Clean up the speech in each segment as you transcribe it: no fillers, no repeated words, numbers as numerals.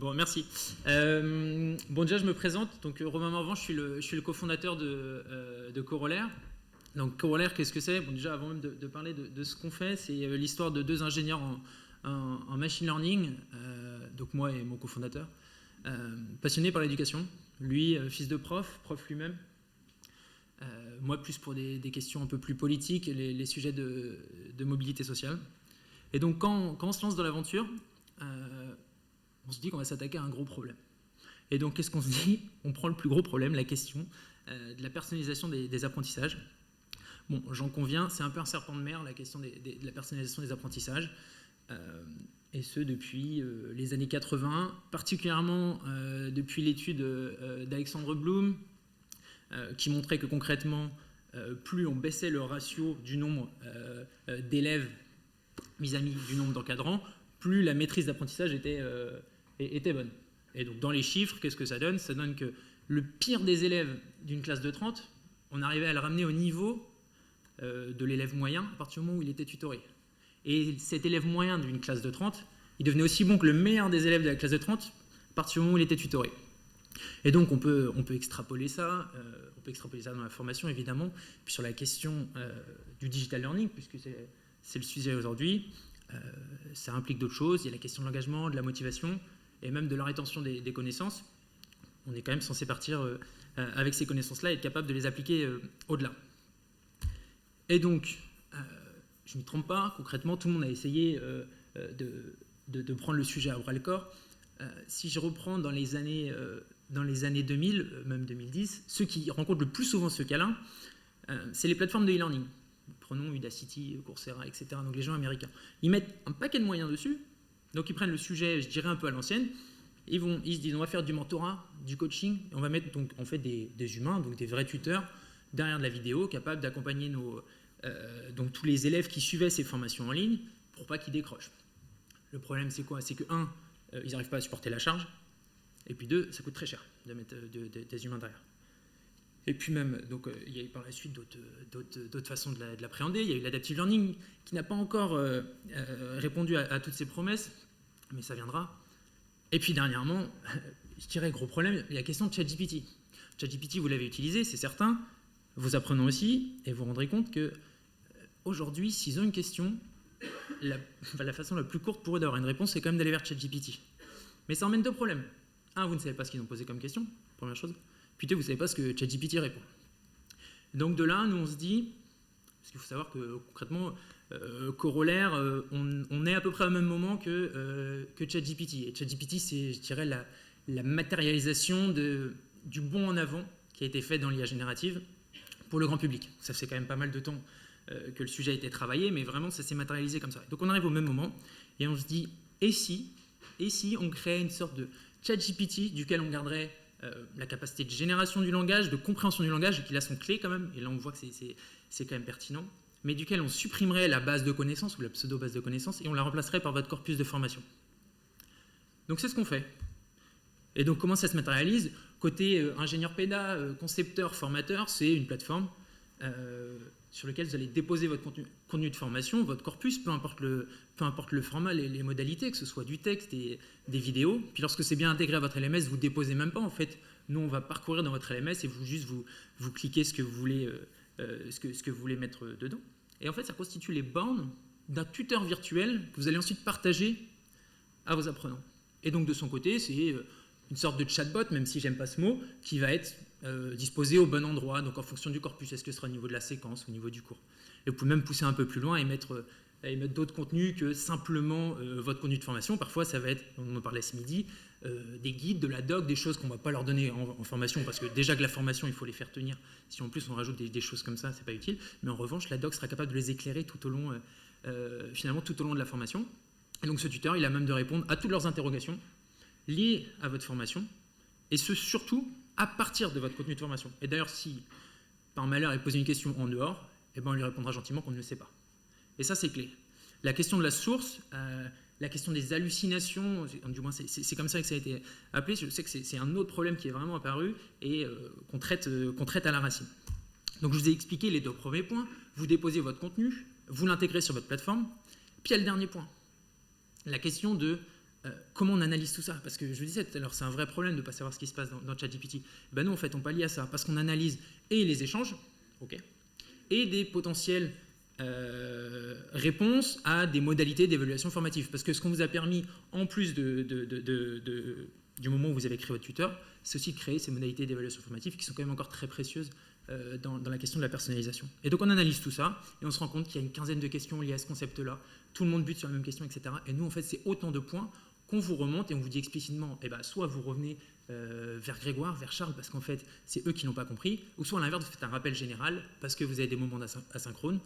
Bon, merci. Bon, déjà, je me présente. Donc, Romain Morvan, je suis le cofondateur de Corollaire. Donc, Corollaire, qu'est-ce que c'est? Bon, déjà, avant même de parler de ce qu'on fait, c'est l'histoire de deux ingénieurs en machine learning, donc moi et mon cofondateur, passionnés par l'éducation. Lui, fils de prof lui-même. Moi, plus pour des questions un peu plus politiques, les sujets de mobilité sociale. Et donc, quand on se lance dans l'aventure, on se dit qu'on va s'attaquer à un gros problème. Et donc, qu'est-ce qu'on se dit? On prend le plus gros problème, la question de la personnalisation des apprentissages. Bon, j'en conviens, c'est un peu un serpent de mer, la question de la personnalisation des apprentissages. Et ce, depuis les années 80, particulièrement depuis l'étude d'Alexandre Bloom, qui montrait que concrètement, plus on baissait le ratio du nombre d'élèves vis-à-vis du nombre d'encadrants, plus la maîtrise d'apprentissage était bonne. Et donc dans les chiffres, qu'est-ce que ça donne? Ça donne que le pire des élèves d'une classe de 30, on arrivait à le ramener au niveau de l'élève moyen à partir du moment où il était tutoré. Et cet élève moyen d'une classe de 30, il devenait aussi bon que le meilleur des élèves de la classe de 30 à partir du moment où il était tutoré. Et donc on peut extrapoler ça, dans la formation évidemment, puis sur la question du digital learning, puisque c'est le sujet aujourd'hui, ça implique d'autres choses, il y a la question de l'engagement, de la motivation, et même de la rétention des connaissances. On est quand même censé partir avec ces connaissances-là et être capable de les appliquer au-delà. Et donc, je ne me trompe pas, concrètement, tout le monde a essayé de prendre le sujet à bras-le-corps. Si je reprends dans les années 2000, même 2010, ceux qui rencontrent le plus souvent ce cas-là, c'est les plateformes de e-learning. Prenons Udacity, Coursera, etc. Donc les gens américains. Ils mettent un paquet de moyens dessus, donc ils prennent le sujet, je dirais un peu à l'ancienne, ils se disent on va faire du mentorat, du coaching, et on va mettre donc en fait des humains, donc des vrais tuteurs, derrière de la vidéo, capables d'accompagner donc tous les élèves qui suivaient ces formations en ligne pour pas qu'ils décrochent. Le problème c'est quoi? C'est que ils n'arrivent pas à supporter la charge, et puis deux, ça coûte très cher de mettre des humains derrière. Et puis même, donc, il y a eu par la suite d'autres façons de l'appréhender. Il y a eu l'adaptive learning qui n'a pas encore répondu à toutes ces promesses, mais ça viendra. Et puis dernièrement, je dirais gros problème, il y a la question de ChatGPT. ChatGPT, vous l'avez utilisé, c'est certain. Vos apprenants aussi, et vous vous rendrez compte que aujourd'hui, s'ils ont une question, la façon la plus courte pour eux d'avoir une réponse, c'est quand même d'aller vers ChatGPT. Mais ça emmène deux problèmes. Un, vous ne savez pas ce qu'ils ont posé comme question, première chose. Puis deux, vous ne savez pas ce que ChatGPT répond. Donc de là, nous on se dit, parce qu'il faut savoir que concrètement, Corollaire, on est à peu près au même moment que ChatGPT. Et ChatGPT, c'est, je dirais, la matérialisation du bond en avant qui a été fait dans l'IA générative pour le grand public. Ça fait quand même pas mal de temps que le sujet a été travaillé, mais vraiment ça s'est matérialisé comme ça. Donc on arrive au même moment et on se dit, et si on créait une sorte de ChatGPT duquel on garderait la capacité de génération du langage, de compréhension du langage, qui là sont clés quand même, et là on voit que c'est quand même pertinent, mais duquel on supprimerait la base de connaissances ou la pseudo-base de connaissances et on la remplacerait par votre corpus de formation. Donc c'est ce qu'on fait. Et donc comment ça se matérialise? Côté ingénieur péda, concepteur, formateur, c'est une plateforme sur laquelle vous allez déposer votre contenu de formation, votre corpus, peu importe le format, les modalités, que ce soit du texte et des vidéos. Puis lorsque c'est bien intégré à votre LMS, vous ne déposez même pas. En fait, nous, on va parcourir dans votre LMS et vous cliquez ce que vous voulez mettre dedans. Et en fait, ça constitue les bornes d'un tuteur virtuel que vous allez ensuite partager à vos apprenants. Et donc, de son côté, c'est une sorte de chatbot, même si j'aime pas ce mot, qui va être disposé au bon endroit, donc en fonction du corpus. Est-ce que ce sera au niveau de la séquence, au niveau du cours? Et vous pouvez même pousser un peu plus loin et mettre d'autres contenus que simplement votre contenu de formation. Parfois, ça va être, on en parlait ce midi, des guides, de la doc, des choses qu'on ne va pas leur donner en formation, parce que déjà que la formation, il faut les faire tenir. Si en plus on rajoute des choses comme ça, c'est pas utile. Mais en revanche, la doc sera capable de les éclairer tout au long de la formation. Et donc ce tuteur, il a même de répondre à toutes leurs interrogations liées à votre formation, et ce surtout à partir de votre contenu de formation. Et d'ailleurs, si par malheur il pose une question en dehors, eh ben, on lui répondra gentiment qu'on ne le sait pas. Et ça, c'est clé. La question de la source, la question des hallucinations, du moins c'est comme ça que ça a été appelé, je sais que c'est un autre problème qui est vraiment apparu et qu'on traite à la racine. Donc je vous ai expliqué les deux premiers points, vous déposez votre contenu, vous l'intégrez sur votre plateforme, puis il y a le dernier point, la question de comment on analyse tout ça? Parce que je vous disais tout à l'heure, c'est un vrai problème de ne pas savoir ce qui se passe dans ChatGPT. Ben nous, en fait, on pallie à ça, parce qu'on analyse et les échanges, ok, et des potentielles réponses à des modalités d'évaluation formative. Parce que ce qu'on vous a permis, en plus du moment où vous avez créé votre tuteur, c'est aussi de créer ces modalités d'évaluation formative qui sont quand même encore très précieuses dans la question de la personnalisation. Et donc on analyse tout ça et on se rend compte qu'il y a une quinzaine de questions liées à ce concept-là. Tout le monde bute sur la même question, etc. Et nous, en fait, c'est autant de points qu'on vous remonte et on vous dit explicitement, eh ben, soit vous revenez vers Grégoire, vers Charles, parce qu'en fait, c'est eux qui n'ont pas compris, ou soit à l'inverse, vous faites un rappel général parce que vous avez des moments asynchrone,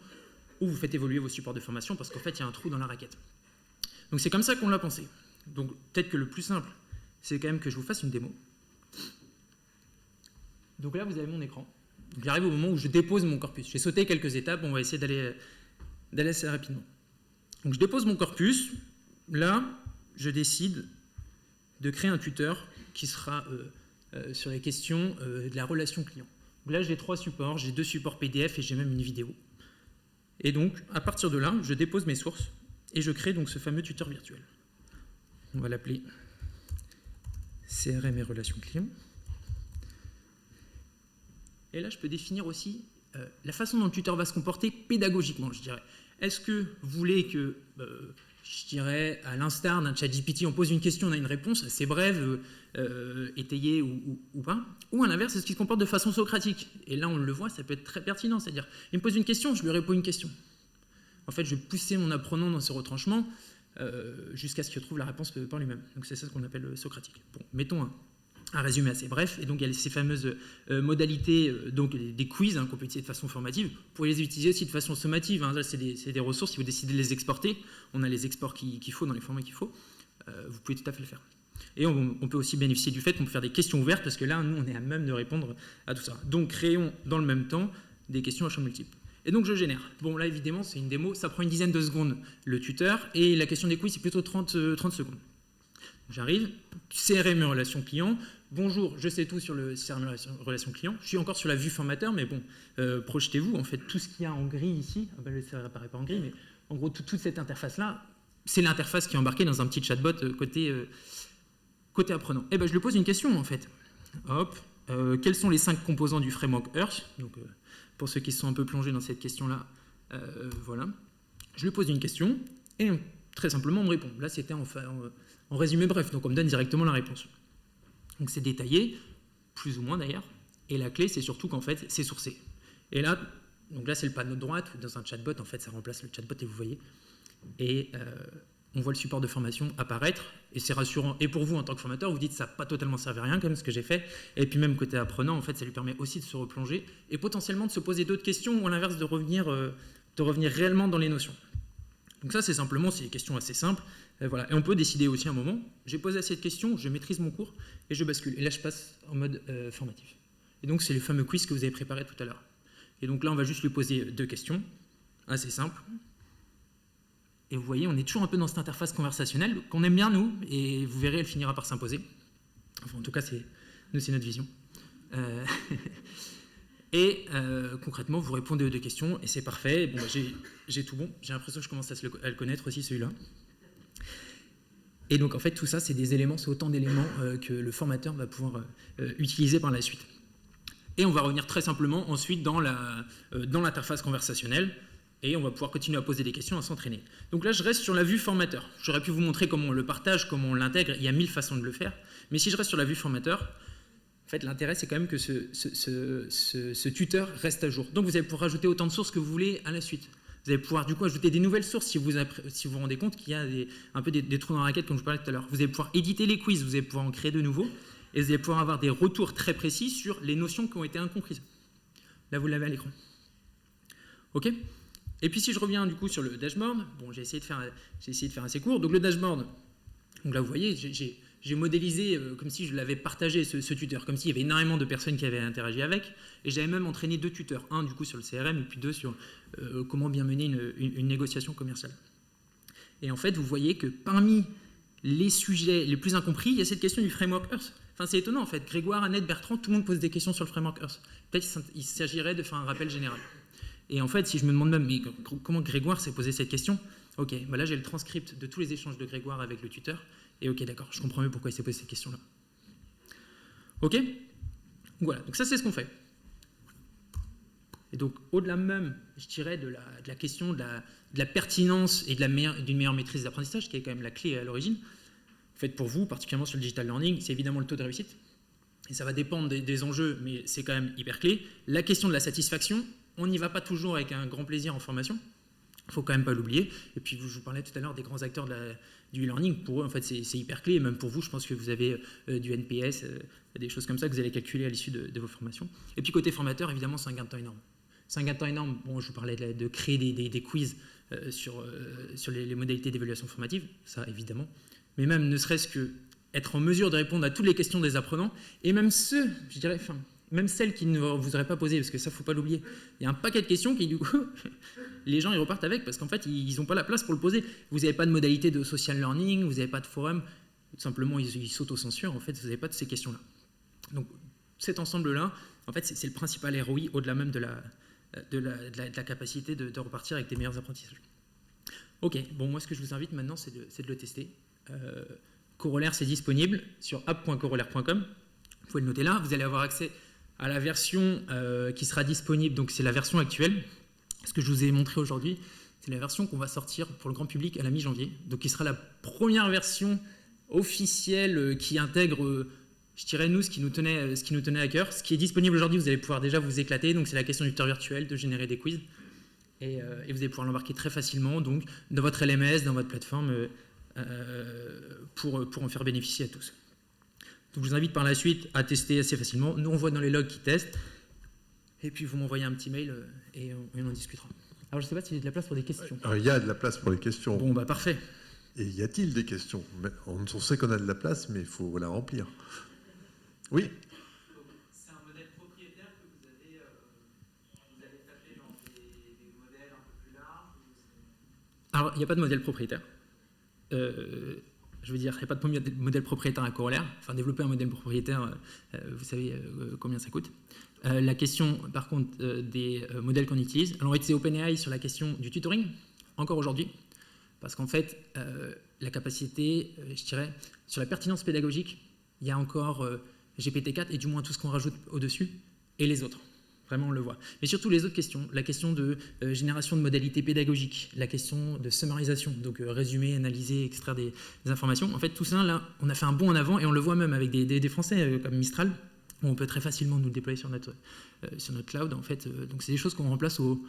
ou vous faites évoluer vos supports de formation parce qu'en fait, il y a un trou dans la raquette. Donc c'est comme ça qu'on l'a pensé. Donc peut-être que le plus simple, c'est quand même que je vous fasse une démo. Donc là, vous avez mon écran. Donc j'arrive au moment où je dépose mon corpus. J'ai sauté quelques étapes, on va essayer d'aller assez rapidement. Donc je dépose mon corpus. Là, je décide de créer un tuteur qui sera sur les questions de la relation client. Donc là, j'ai 3 supports, j'ai 2 supports PDF et j'ai même une vidéo. Et donc, à partir de là, je dépose mes sources et je crée donc ce fameux tuteur virtuel. On va l'appeler CRM et relations clients. Et là, je peux définir aussi la façon dont le tuteur va se comporter pédagogiquement, je dirais. Est-ce que vous voulez que, je dirais, à l'instar d'un ChatGPT, on pose une question, on a une réponse assez brève, étayée ou pas? Ou à l'inverse, est-ce qu'il se comporte de façon socratique? Et là, on le voit, ça peut être très pertinent. C'est-à-dire, il me pose une question, je lui réponds une question. En fait, je vais pousser mon apprenant dans ses retranchements jusqu'à ce qu'il trouve la réponse par lui-même. Donc c'est ça ce qu'on appelle socratique. Bon, mettons un résumé assez bref, et donc il y a ces fameuses modalités, donc des quiz qu'on peut utiliser de façon formative. Vous pouvez les utiliser aussi de façon sommative, là c'est des ressources, si vous décidez de les exporter, on a les exports qu'il faut dans les formats qu'il faut, vous pouvez tout à fait le faire. Et on peut aussi bénéficier du fait qu'on peut faire des questions ouvertes, parce que là, nous, on est à même de répondre à tout ça. Donc créons dans le même temps des questions à choix multiples. Et donc je génère. Bon là évidemment c'est une démo, ça prend une dizaine de secondes le tuteur, et la question des quiz c'est plutôt 30 secondes. J'arrive, CRM relation client. Bonjour, je sais tout sur le CRM relation client. Je suis encore sur la vue formateur, mais bon, projetez-vous, en fait, tout ce qu'il y a en gris ici, ça n'apparaît pas en gris, mais en gros, toute cette interface-là, c'est l'interface qui est embarquée dans un petit chatbot côté apprenant. Et ben, je lui pose une question, en fait. Hop, quels sont les 5 composants du framework Earth? Donc, pour ceux qui sont un peu plongés dans cette question-là, voilà. Je lui pose une question, et très simplement, on me répond. Là, c'était en résumé bref, donc on me donne directement la réponse. Donc c'est détaillé, plus ou moins d'ailleurs, et la clé c'est surtout qu'en fait c'est sourcé. Et là, donc là c'est le panneau de droite, dans un chatbot en fait ça remplace le chatbot et vous voyez, et on voit le support de formation apparaître, et c'est rassurant, et pour vous en tant que formateur, vous dites ça n'a pas totalement servi à rien comme ce que j'ai fait, et puis même côté apprenant en fait ça lui permet aussi de se replonger, et potentiellement de se poser d'autres questions, ou à l'inverse de revenir réellement dans les notions. Donc ça c'est des questions assez simples. Voilà. Et on peut décider aussi un moment, j'ai posé assez de questions, je maîtrise mon cours et je bascule. Et là, je passe en mode formatif. Et donc, c'est le fameux quiz que vous avez préparé tout à l'heure. Et donc là, on va juste lui poser 2 questions, assez simples. Et vous voyez, on est toujours un peu dans cette interface conversationnelle qu'on aime bien, nous, et vous verrez, elle finira par s'imposer. Enfin, en tout cas, c'est notre vision. Et concrètement, vous répondez aux 2 questions et c'est parfait. Bon, j'ai tout bon. J'ai l'impression que je commence à le connaître aussi, celui-là. Et donc en fait tout ça c'est autant d'éléments que le formateur va pouvoir utiliser par la suite. Et on va revenir très simplement ensuite dans l'interface conversationnelle et on va pouvoir continuer à poser des questions, à s'entraîner. Donc là je reste sur la vue formateur. J'aurais pu vous montrer comment on le partage, comment on l'intègre, il y a 1000 façons de le faire. Mais si je reste sur la vue formateur, en fait l'intérêt c'est quand même que ce tuteur reste à jour. Donc vous allez pouvoir rajouter autant de sources que vous voulez à la suite. Vous allez pouvoir du coup ajouter des nouvelles sources si vous vous rendez compte qu'il y a un peu des trous dans la raquette comme je parlais tout à l'heure. Vous allez pouvoir éditer les quiz, vous allez pouvoir en créer de nouveaux et vous allez pouvoir avoir des retours très précis sur les notions qui ont été incomprises. Là vous l'avez à l'écran. Ok. Et puis si je reviens du coup sur le dashboard, bon j'ai essayé de faire assez court. Donc le dashboard, donc là vous voyez j'ai modélisé comme si je l'avais partagé ce tuteur, comme s'il y avait énormément de personnes qui avaient interagi avec, et j'avais même entraîné 2 tuteurs, un du coup sur le CRM et puis 2 sur comment bien mener une négociation commerciale. Et en fait, vous voyez que parmi les sujets les plus incompris, il y a cette question du framework Earth. Enfin, c'est étonnant en fait. Grégoire, Annette, Bertrand, tout le monde pose des questions sur le framework Earth. Peut-être qu'il s'agirait de faire un rappel général. Et en fait, si je me demande même, mais comment Grégoire s'est posé cette question, Ok, bah là j'ai le transcript de tous les échanges de Grégoire avec le tuteur. Et ok, d'accord, je comprends mieux pourquoi il s'est posé cette question-là. Ok. Voilà, donc ça c'est ce qu'on fait. Et donc au-delà même, je dirais, de la question de la pertinence et d'une meilleure maîtrise d'apprentissage, qui est quand même la clé à l'origine, en fait pour vous, particulièrement sur le digital learning, c'est évidemment le taux de réussite. Et ça va dépendre des enjeux, mais c'est quand même hyper clé. La question de la satisfaction, on n'y va pas toujours avec un grand plaisir en formation. Il ne faut quand même pas l'oublier. Et puis, je vous parlais tout à l'heure des grands acteurs du e-learning. Pour eux, en fait, c'est hyper clé. Et même pour vous, je pense que vous avez du NPS, des choses comme ça que vous allez calculer à l'issue de vos formations. Et puis, côté formateur, évidemment, c'est un gain de temps énorme. C'est un gain de temps énorme. Bon, je vous parlais de créer des quiz sur les modalités d'évaluation formative, ça, évidemment. Mais même, ne serait-ce que être en mesure de répondre à toutes les questions des apprenants, et même je dirais, même celles qui ne vous auraient pas posées, parce que ça, il ne faut pas l'oublier. Il y a un paquet de questions qui, du coup, les gens, ils repartent avec, parce qu'en fait, ils n'ont pas la place pour le poser. Vous n'avez pas de modalité de social learning, vous n'avez pas de forum, tout simplement, ils s'auto-censurent, en fait, vous n'avez pas de ces questions-là. Donc, cet ensemble-là, en fait, c'est le principal ROI, au-delà même de la capacité de repartir avec des meilleurs apprentissages. Ok, bon, moi, ce que je vous invite maintenant, c'est de le tester. Corollaire, c'est disponible sur app.corollaire.com. Vous pouvez le noter là. Vous allez avoir accès à la version qui sera disponible. Donc, c'est la version actuelle. Ce que je vous ai montré aujourd'hui, c'est la version qu'on va sortir pour le grand public à la mi-janvier. Donc, qui sera la première version officielle qui intègre, je dirais, nous, ce qui nous tenait à cœur. Ce qui est disponible aujourd'hui, vous allez pouvoir déjà vous éclater. Donc, c'est la question du tuteur virtuel, de générer des quiz. Et vous allez pouvoir l'embarquer très facilement donc, dans votre LMS, dans votre plateforme. Pour en faire bénéficier à tous. Donc je vous invite par la suite à tester assez facilement. Nous, on voit dans les logs qui testent. Et puis vous m'envoyez un petit mail et on en discutera. Alors je ne sais pas s'il y a de la place pour des questions. Alors, il y a de la place pour les questions. Bon, bah parfait. Et y a-t-il des questions? On sait qu'on a de la place, mais il faut la remplir. Oui. C'est un modèle propriétaire que vous avez tapé dans des modèles un peu plus larges? Alors, il n'y a pas de modèle propriétaire. Je veux dire, il n'y a pas de modèle propriétaire à corollaire. Enfin, développer un modèle propriétaire, vous savez combien ça coûte. La question, par contre, des modèles qu'on utilise. Alors, on va utiliser OpenAI sur la question du tutoring, encore aujourd'hui, parce qu'en fait, la capacité, je dirais, sur la pertinence pédagogique, il y a encore GPT-4 et du moins tout ce qu'on rajoute au-dessus, et les autres. Vraiment, on le voit. Mais surtout les autres questions, la question de génération de modalités pédagogiques, la question de summarisation, donc résumer, analyser, extraire des informations. En fait, tout ça, là, on a fait un bond en avant et on le voit même avec des Français comme Mistral, où on peut très facilement nous le déployer sur notre cloud. En fait, donc c'est des choses qu'on remplace au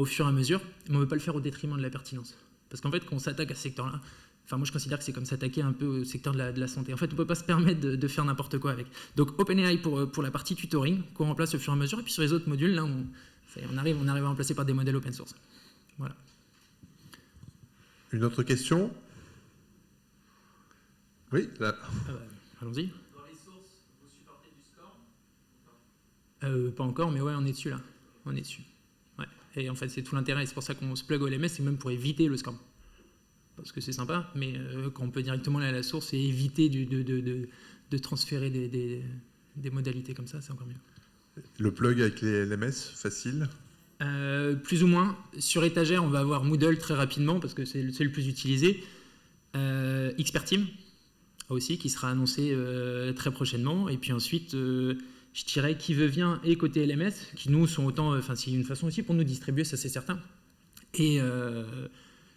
fur et à mesure, mais on ne veut pas le faire au détriment de la pertinence. Parce qu'en fait, quand on s'attaque à ce secteur-là, enfin, moi, je considère que c'est comme s'attaquer un peu au secteur de la santé. En fait, on ne peut pas se permettre de faire n'importe quoi avec. Donc, OpenAI pour la partie tutoring, qu'on remplace au fur et à mesure. Et puis, sur les autres modules, là, on arrive à remplacer par des modèles open source. Voilà. Une autre question? Oui, là. Allons-y. Dans les sources, vous supportez du score? Pas encore, mais ouais, on est dessus, là. On est dessus. Ouais. Et en fait, c'est tout l'intérêt. C'est pour ça qu'on se plug au LMS, c'est même pour éviter le score. Parce que c'est sympa, mais quand on peut directement aller à la source et éviter de transférer des modalités comme ça, c'est encore mieux. Le plug avec les LMS, facile? Plus ou moins. Sur étagère, on va avoir Moodle très rapidement, parce que c'est le plus utilisé. Expertime, aussi, qui sera annoncé très prochainement. Et puis ensuite, je dirais qui veut bien et côté LMS, qui nous sont autant... Enfin, c'est une façon aussi pour nous distribuer, ça c'est certain.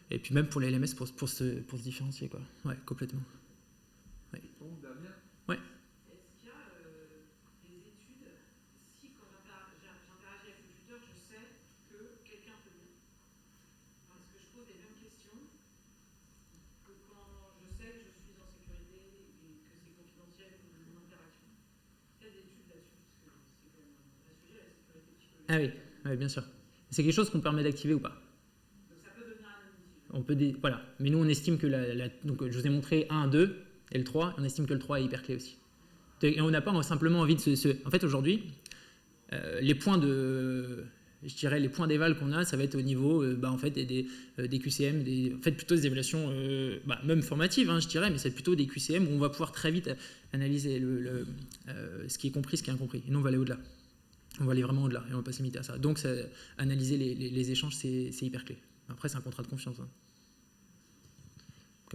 Et puis même pour les LMS, pour se différencier, quoi. Ouais, complètement. Ouais. Ouais. Est-ce qu'il y a des études, si quand j'interagis avec le tuteur, je sais que quelqu'un peut lire? Est-ce que je pose les mêmes questions que quand je sais que je suis en sécurité et que c'est confidentiel de mon interaction? Il y a des études là-dessus, parce que c'est quand même un vrai sujet, la sécurité psychologique. Ah oui, ouais, bien sûr. C'est quelque chose qu'on permet d'activer ou pas? On peut voilà. Mais nous, on estime que donc, je vous ai montré 1, 2 et le 3. On estime que le 3 est hyper clé aussi. Et on n'a pas simplement envie de En fait, aujourd'hui, les points je dirais les points d'éval qu'on a, ça va être au niveau en fait, des QCM, en fait, plutôt des évaluations même formatives, hein, je dirais, mais c'est plutôt des QCM où on va pouvoir très vite analyser ce qui est compris, ce qui est incompris. Et nous, on va aller au-delà. On va aller vraiment au-delà et on ne va pas se limiter à ça. Donc, analyser les échanges, c'est hyper clé. Après, c'est un contrat de confiance. Hein.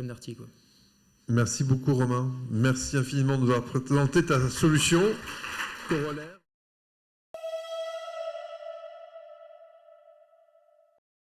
d'articles. Merci beaucoup Romain. Merci infiniment de nous avoir présenté ta solution corollaire.